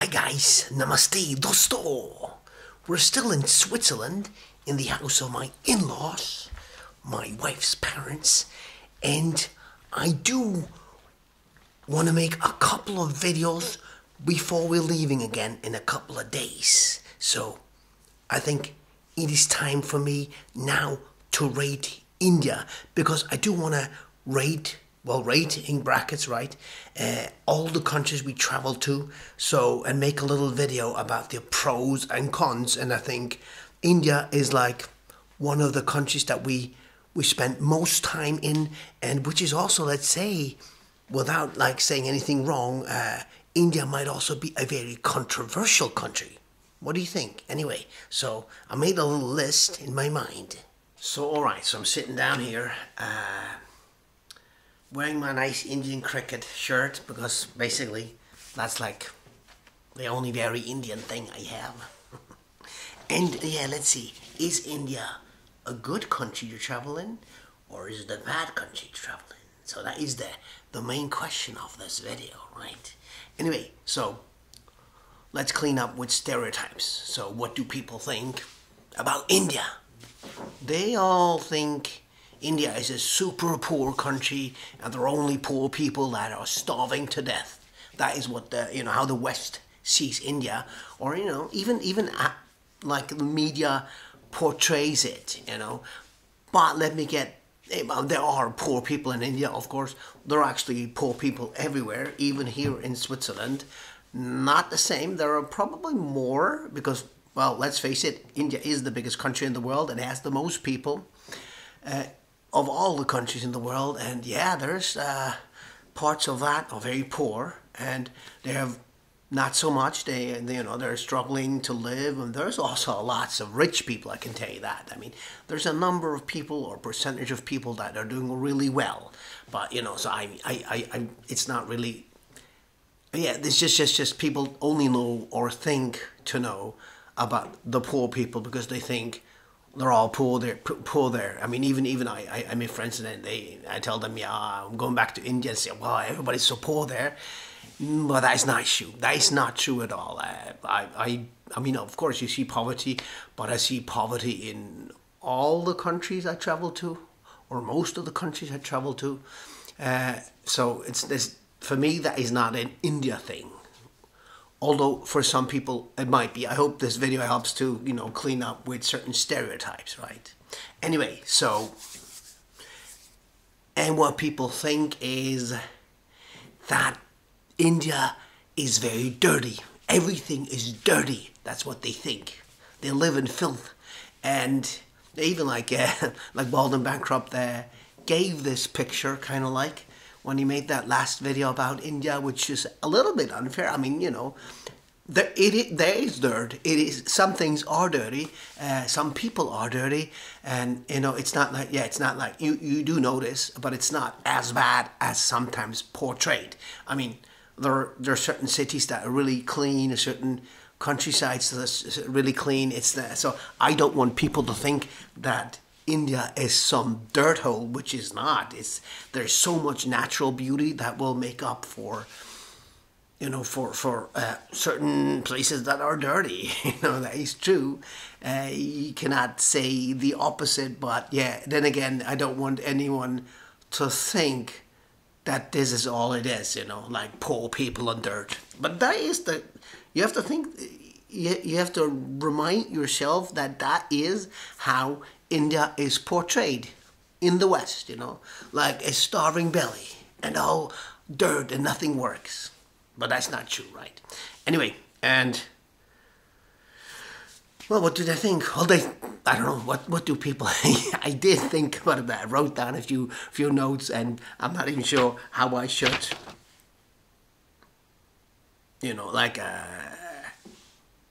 Hi guys, namaste, dosto. We're still in Switzerland, in the house of my in-laws, my wife's parents, and I do want to make a couple of videos before we're leaving again in a couple of days. So I think it is time for me now to rate India, because I do want to rate in brackets, right? All the countries we traveled to, and make a little video about the pros and cons. And I think India is like one of the countries that we spent most time in, and which is also, let's say, without like saying anything wrong, India might also be a very controversial country. What do you think? Anyway, so I made a little list in my mind. So alright, so I'm sitting down here, wearing my nice Indian cricket shirt, because basically that's like the only very Indian thing I have. And yeah, let's see, is India a good country to travel in, or is it a bad country to travel in? So that is the main question of this video, right? Anyway, so let's clean up with stereotypes. So what do people think about India? They all think India is a super poor country, and there are only poor people that are starving to death. That is what how the West sees India, or even like the media portrays it. But let me get. Well, there are poor people in India, of course. There are actually poor people everywhere, even here in Switzerland. Not the same. There are probably more because, well, let's face it, India is the biggest country in the world and has the most people of all the countries in the world. And yeah, there's parts of that are very poor, and they have not so much. They're struggling to live, and there's also lots of rich people. I can tell you that. I mean, there's a number of people or percentage of people that are doing really well, but so it's not really. Yeah, it's just people only know or think to know about the poor people because they think they're all poor there. I mean, even I make friends, and I tell them, yeah, I'm going back to India, and say, well, everybody's so poor there. But that's not true. That is not true at all. I mean, of course, you see poverty, but I see poverty in all the countries I travel to, or most of the countries I travel to. So it's this. For me, that is not an India thing. Although for some people it might be. I hope this video helps to, clean up with certain stereotypes, right? Anyway, and what people think is that India is very dirty. Everything is dirty. That's what they think. They live in filth. And they even like Bald and Bankrupt there gave this picture, kind of like when he made that last video about India, which is a little bit unfair. I mean, there is dirt. Some things are dirty. Some people are dirty, and it's not like you do notice, but it's not as bad as sometimes portrayed. I mean, there are certain cities that are really clean, certain countrysides that's really clean. So I don't want people to think that India is some dirt hole, which is not. There's so much natural beauty that will make up for certain places that are dirty. That is true. You cannot say the opposite, but yeah, then again, I don't want anyone to think that this is all it is, like poor people and dirt. But that is you have to think, you have to remind yourself that is how India is portrayed in the West, like a starving belly and all dirt and nothing works. But that's not true, right? Anyway, and well, what did I think? Well, I don't know, what do people I did think about that. I wrote down a few notes, and I'm not even sure how I should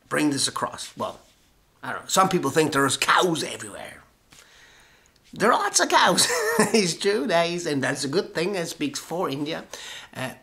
bring this across. Well, I don't know. Some people think there's cows everywhere. There are lots of cows. It's true, and that's a good thing. It speaks for India.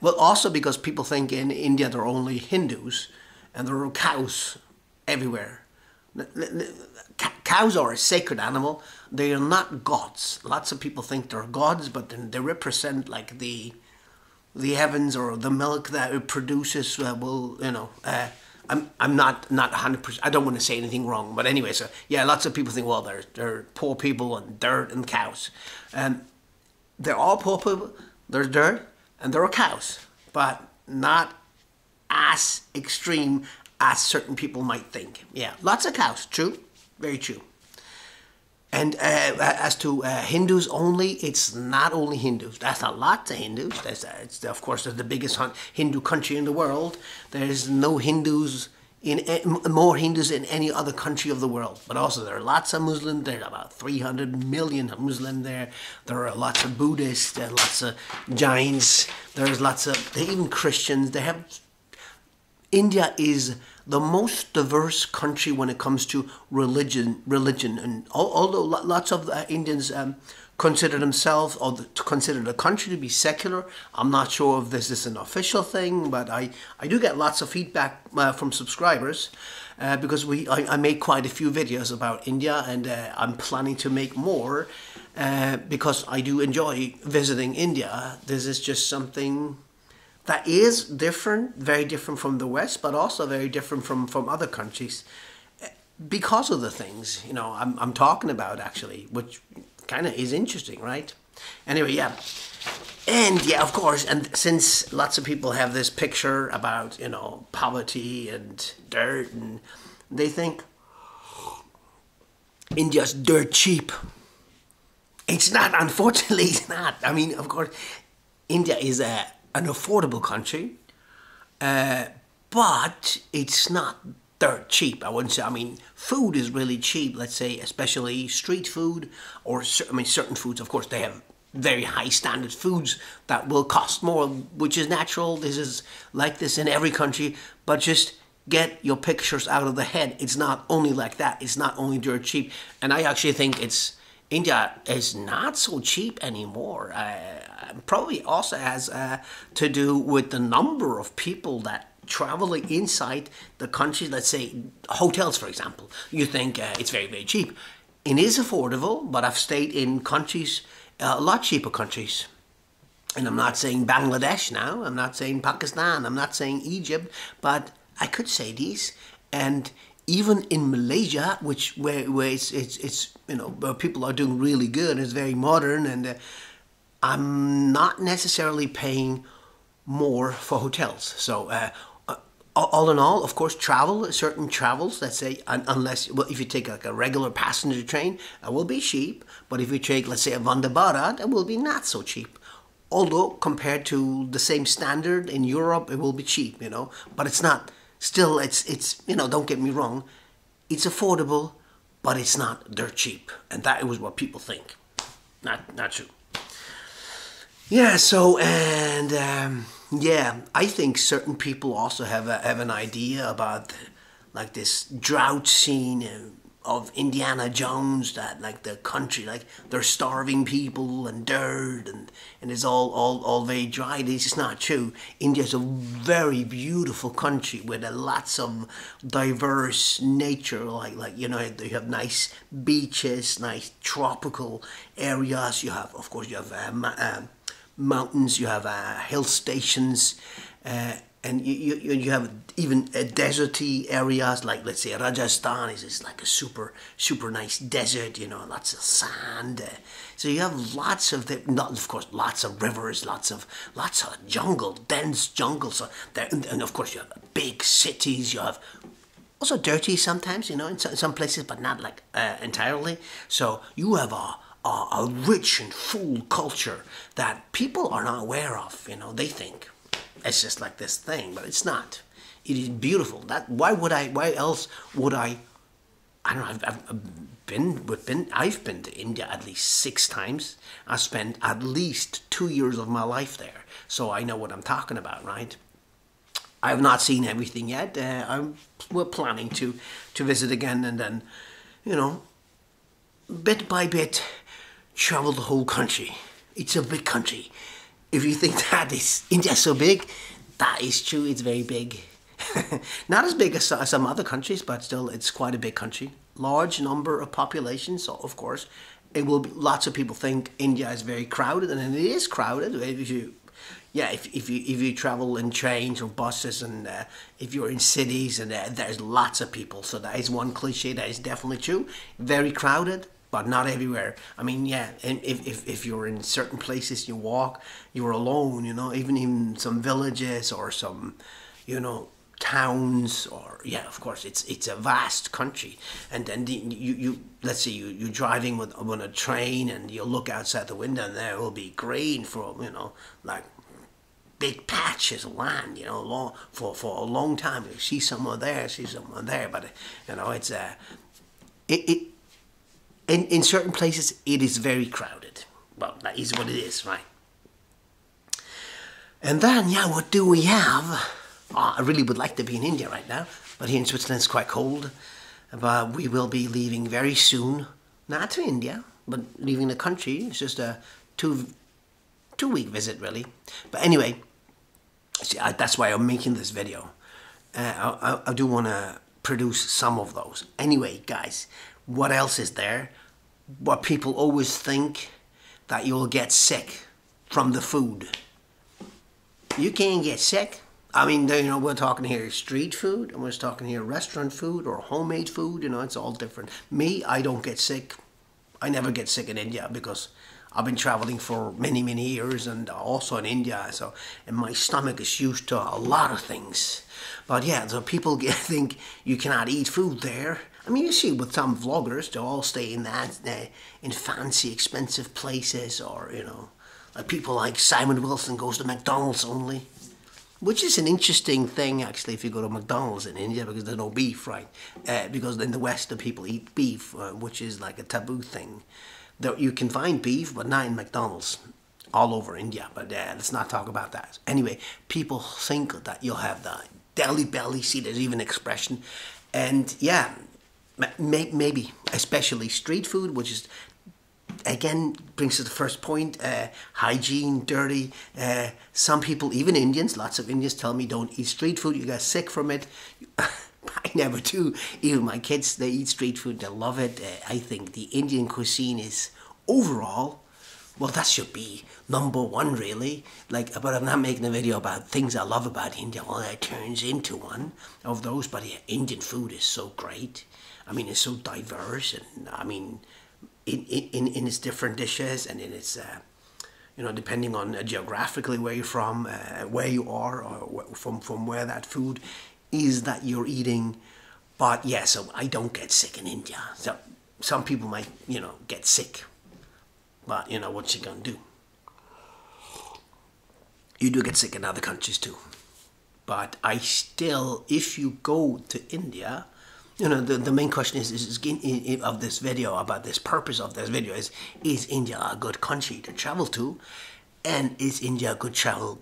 Well, also because people think in India there are only Hindus, and there are cows everywhere. Cows are a sacred animal. They are not gods. Lots of people think they're gods, but they represent like the the heavens or the milk that it produces will, you know, I'm not 100%. I don't want to say anything wrong, but anyway, so yeah, lots of people think, well, they're poor people and dirt and cows. They're all poor people. There's dirt and there are cows, but not as extreme as certain people might think. Yeah, lots of cows. True, very true. And as to Hindus only, it's not only Hindus. That's a lot of Hindus. It's of course the biggest Hindu country in the world. There's no Hindus more Hindus in any other country of the world. But also there are lots of Muslims. There are about 300 million Muslims there. There are lots of Buddhists. There are lots of Jains. There's lots of even Christians. They have. India is the most diverse country when it comes to religion, and although lots of Indians consider themselves or consider the country to be secular, I'm not sure if this is an official thing, but I do get lots of feedback from subscribers because I make quite a few videos about India, and I'm planning to make more because I do enjoy visiting India. This is just something that is different, very different from the West, but also very different from other countries because of the things, you know, I'm talking about actually, which kind of is interesting, right? Anyway, yeah. And yeah, of course, and since lots of people have this picture about, you know, poverty and dirt, and they think India's dirt cheap. It's not, unfortunately, it's not. I mean, of course, India is an affordable country, but it's not dirt cheap. I wouldn't say. I mean, food is really cheap. Let's say, especially street food, or certain foods. Of course, they have very high standard foods that will cost more, which is natural. This is like this in every country. But just get your pictures out of the head. It's not only like that. It's not only dirt cheap. And I actually think India is not so cheap anymore. Probably also has to do with the number of people that traveling inside the country. Let's say hotels, for example. You think it's very, very cheap. It is affordable, but I've stayed in countries, a lot cheaper countries. And I'm not saying Bangladesh now. I'm not saying Pakistan. I'm not saying Egypt. But I could say these. And even in Malaysia, where it's you know, where people are doing really good, it's very modern, and I'm not necessarily paying more for hotels. So all in all, of course, certain travels, let's say, unless, well, if you take like a regular passenger train, it will be cheap. But if you take, let's say, a Vande Bharat, it will be not so cheap. Although compared to the same standard in Europe, it will be cheap, you know. But it's not. Still, it's you know, don't get me wrong, it's affordable, but it's not dirt cheap, and that was what people think. Not true. Yeah. So and yeah, I think certain people also have an idea about like this drought scene of Indiana Jones, that like the country, like they're starving people and dirt and it's all very dry. This is not true. India is a very beautiful country with lots of diverse nature, like you know, you have nice beaches, nice tropical areas. You have, of course, you have mountains, you have hill stations, and you have even deserty areas, like let's say Rajasthan is like a super nice desert, you know, lots of sand. So you have lots of not, of course, lots of rivers, lots of jungle, dense jungle. So there, and of course you have big cities. You have also dirty sometimes, you know, in some places, but not like entirely. So you have a rich and full culture that people are not aware of. You know, they think it's just like this thing, but it's not. It is beautiful. Why else would I don't know. I've been to India at least 6 times. I spent at least 2 years of my life there, so I know what I'm talking about, right? I have not seen everything yet. We're planning to visit again, and then, you know, bit by bit, travel the whole country. It's a big country. If you think that is India so big, that is true. It's very big. Not as big as some other countries, but still, it's quite a big country. Large number of population, so of course, it will be. Lots of people think India is very crowded, and it is crowded. If yeah, if you travel in trains or buses, and if you're in cities, and there's lots of people, so that is one cliche that is definitely true. Very crowded, but not everywhere. I mean, yeah, and if you're in certain places, you walk, you're alone, you know, even in some villages or some, you know, towns, or yeah, of course it's a vast country. And then you let's say you're driving with on a train, and you look outside the window, and there will be green for, you know, like big patches of land, you know, long for a long time. You see someone there, see someone there, but you know, it's it in certain places it is very crowded. Well, that is what it is, right? And then, yeah, what do we have? Oh, I really would like to be in India right now, but here in Switzerland it's quite cold. But we will be leaving very soon, not to India, but leaving the country. It's just a two-week visit, really. But anyway, see, that's why I'm making this video. I do want to produce some of those. Anyway, guys, what else is there? What people always think, that you'll get sick from the food. You can't get sick. I mean, you know, we're talking here street food, and we're talking here restaurant food or homemade food. You know, it's all different. Me, I don't get sick. I never get sick in India because I've been traveling for many, many years, and also in India. So, and my stomach is used to a lot of things. But yeah, so people think you cannot eat food there. I mean, you see with some vloggers, they all stay in in fancy, expensive places, or, you know, like people like Simon Wilson goes to McDonald's only. Which is an interesting thing, actually, if you go to McDonald's in India, because there's no beef, right? Because in the West, the people eat beef, which is like a taboo thing. Though you can find beef, but not in McDonald's, all over India. But let's not talk about that. Anyway, people think that you'll have the Delhi belly. See, there's even expression. And yeah, maybe, especially street food, which is, again, brings us to the first point, hygiene, dirty. Some people, even Indians, lots of Indians tell me don't eat street food, you get sick from it. I never do. Even my kids, they eat street food, they love it. I think the Indian cuisine is overall, well, that should be number one, really. Like, but I'm not making a video about things I love about India. Well, that turns into one of those. But yeah, Indian food is so great. I mean, it's so diverse, and I mean, in its different dishes, and in its, you know, depending on geographically where you're from, where you are, or from where that food is that you're eating. But yeah, so I don't get sick in India. So some people might, you know, get sick. But, you know, what you gonna do? You do get sick in other countries too. But I still, if you go to India, you know, the main question is of this video, about this purpose of this video is India a good country to travel to? And is India a good travel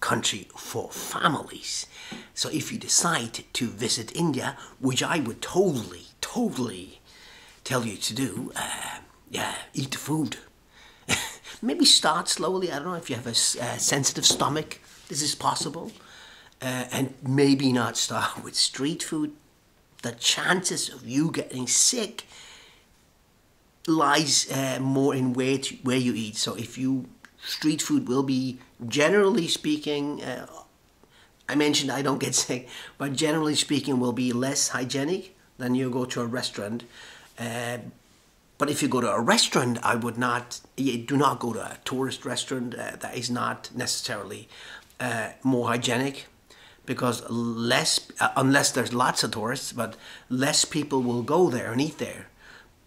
country for families? So if you decide to visit India, which I would totally tell you to do, yeah, eat the food. Maybe start slowly. I don't know if you have a sensitive stomach. This is possible. And maybe not start with street food. The chances of you getting sick lies more in where you eat. So if street food will be, generally speaking, I mentioned I don't get sick, but generally speaking will be less hygienic than you go to a restaurant. But if you go to a restaurant, do not go to a tourist restaurant that is not necessarily more hygienic. Because unless there's lots of tourists, but less people will go there and eat there.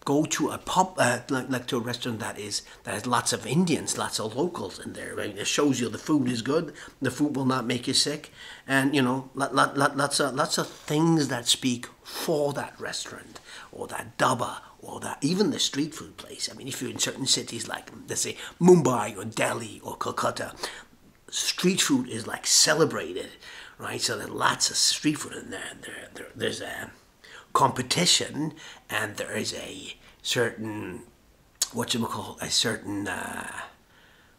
Go to a pub, like to a restaurant that has lots of Indians, lots of locals in there. I mean, it shows you the food is good. The food will not make you sick, and you know, lots of things that speak for that restaurant or that dhaba or that even the street food place. I mean, if you're in certain cities like, let's say, Mumbai or Delhi or Kolkata, street food is like celebrated. Right, so there's lots of street food in there. There's a competition, and there is a certain, a certain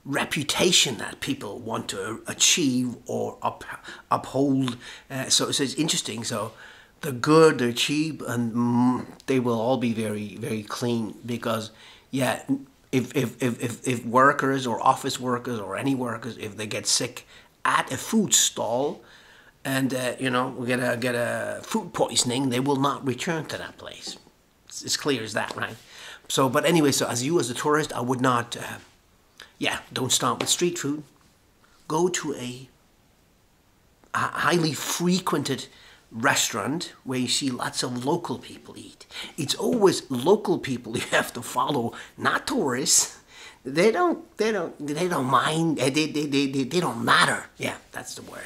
reputation that people want to achieve or uphold. So it's interesting. So they're good, they're cheap, and they will all be very, very clean. Because yeah, if workers or office workers or any workers, if they get sick at a food stall, and you know, get a food poisoning, they will not return to that place. It's as clear as that, right? So, but anyway, so as a tourist, I would not, yeah, don't start with street food. Go to a highly frequented restaurant where you see lots of local people eat. It's always local people you have to follow, not tourists. They don't mind. They don't matter. Yeah, that's the word.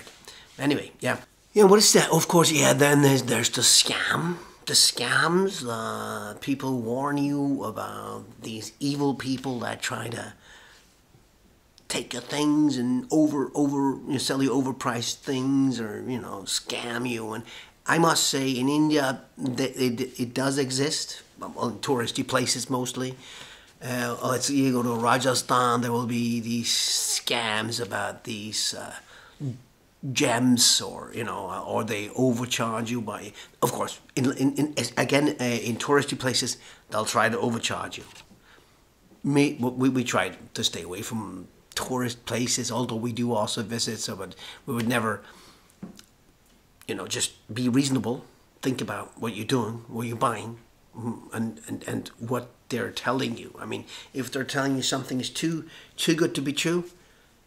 Anyway, yeah. Yeah, what is that? Of course, yeah, then there's the scam. The scams, people warn you about these evil people that try to take your things and sell you overpriced things, or, you know, scam you. And I must say, in India, it does exist, well, in touristy places mostly. Let's say you go to Rajasthan, there will be these scams about these gems, or, you know, or they overcharge you by, of course, in touristy places, they'll try to overcharge you. We try to stay away from tourist places, although we do also visit, so, but we would never, you know, just be reasonable, think about what you're doing, what you're buying, and what they're telling you. I mean, if they're telling you something is too good to be true,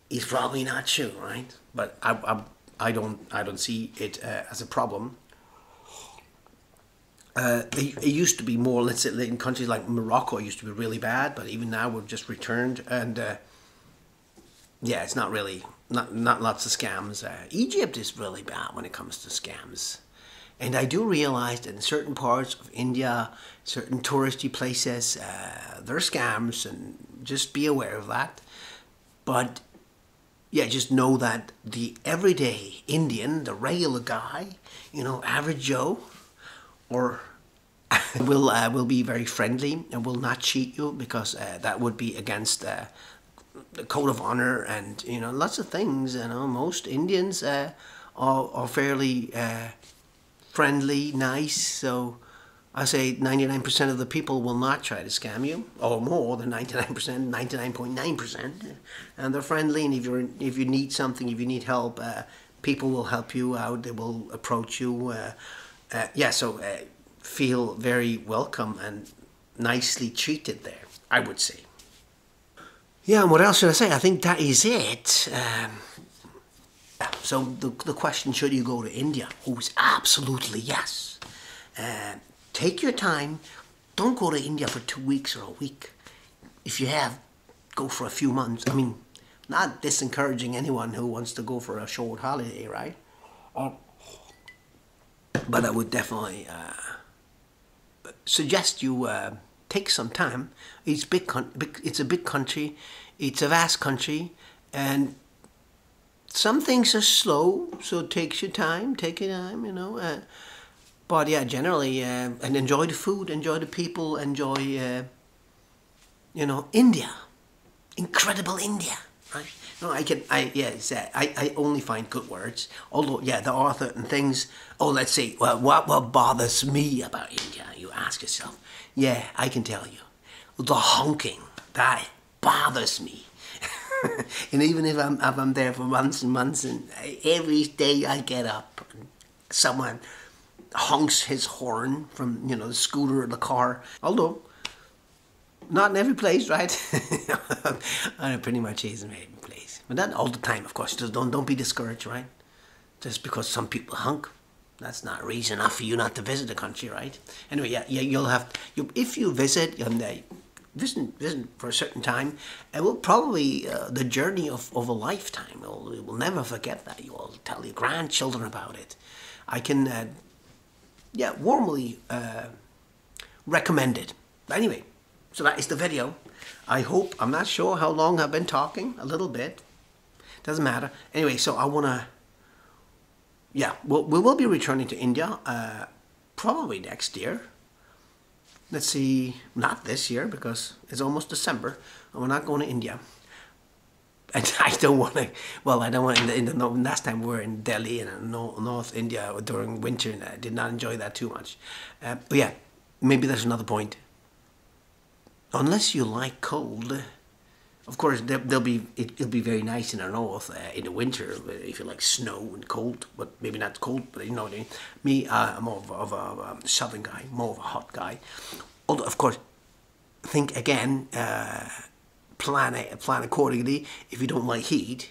it's probably not true, right? But I don't see it as a problem. It used to be more, let's say, in countries like Morocco, it used to be really bad, but even now we've just returned, and yeah, it's not really, not lots of scams. Egypt is really bad when it comes to scams. And I do realize that in certain parts of India, certain touristy places, there are scams, and just be aware of that. But yeah, just know that the everyday Indian, the regular guy, you know, average Joe, or will be very friendly and will not cheat you, because that would be against the code of honor, and, you know, lots of things. You know, most Indians are fairly friendly, nice. So I say 99% of the people will not try to scam you, or more than 99%, 99.9%, and they're friendly. And if you need something, if you need help, people will help you out. They will approach you. Yeah, so feel very welcome and nicely treated there, I would say. Yeah, and what else should I say? I think that is it. So the question, should you go to India? Oh, is absolutely yes. Take your time. Don't go to India for 2 weeks or a week. If you have, go for a few months. I mean, not disencouraging anyone who wants to go for a short holiday, right? But I would definitely suggest you take some time. It's it's a big country. It's a vast country, and some things are slow, so it takes your time. Take your time, you know. But yeah, generally, and enjoy the food, enjoy the people, enjoy, you know, India, incredible India, right? No, I only find good words. Although, yeah, there are certain things. Oh, let's see. Well, what bothers me about India? You ask yourself. Yeah, I can tell you, the honking, that bothers me. And even if I'm there for months and months, and every day I get up, and someone honks his horn from, you know, the scooter or the car. Although not in every place, right? I pretty much is in every place, but not all the time, of course. Just don't be discouraged, right? Just because some people honk, that's not reason enough for you not to visit the country, right? Anyway, yeah, you'll have if you visit, visit for a certain time, it will probably the journey of a lifetime. You will never forget that. You will tell your grandchildren about it. I can, yeah, warmly recommend it. But anyway, so that is the video. I hope, I'm not sure how long I've been talking, a little bit. Doesn't matter. Anyway, so I want to, yeah, we will be returning to India probably next year. Let's see, not this year, because it's almost December, and we're not going to India. And I don't want to, well, I don't want to, last time we were in Delhi in North India during winter, and I did not enjoy that too much. But yeah, maybe there's another point. unless you like cold. Of course, it'll be very nice in the north in the winter if you like snow and cold, but maybe not cold. But you know what I mean. Me, I'm more of a southern guy, more of a hot guy. Although, of course, think again, plan accordingly. If you don't like heat,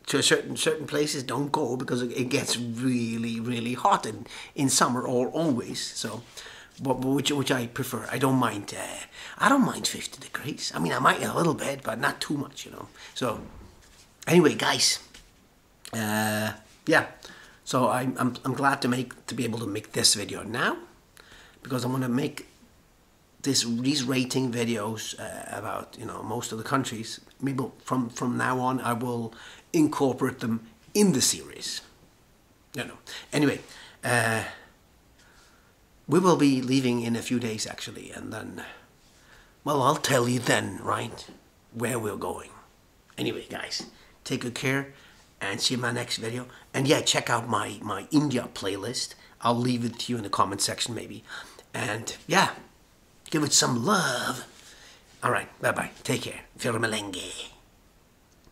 to certain places, don't go because it gets really hot in summer or always. So. But which I prefer. I don't mind. I don't mind 50 degrees. I mean, I might a little bit, but not too much, you know. So, anyway, guys. Yeah. So I'm glad to be able to make this video now, because I'm gonna make these rating videos about most of the countries. Maybe from now on I will incorporate them in the series. Anyway. We will be leaving in a few days, actually, and then, well, I'll tell you then, right, where we're going. Anyway, guys, take good care, and see you in my next video. And yeah, check out my India playlist. I'll leave it to you in the comment section, maybe. And yeah, give it some love. All right, bye-bye. Take care. Filmelenge.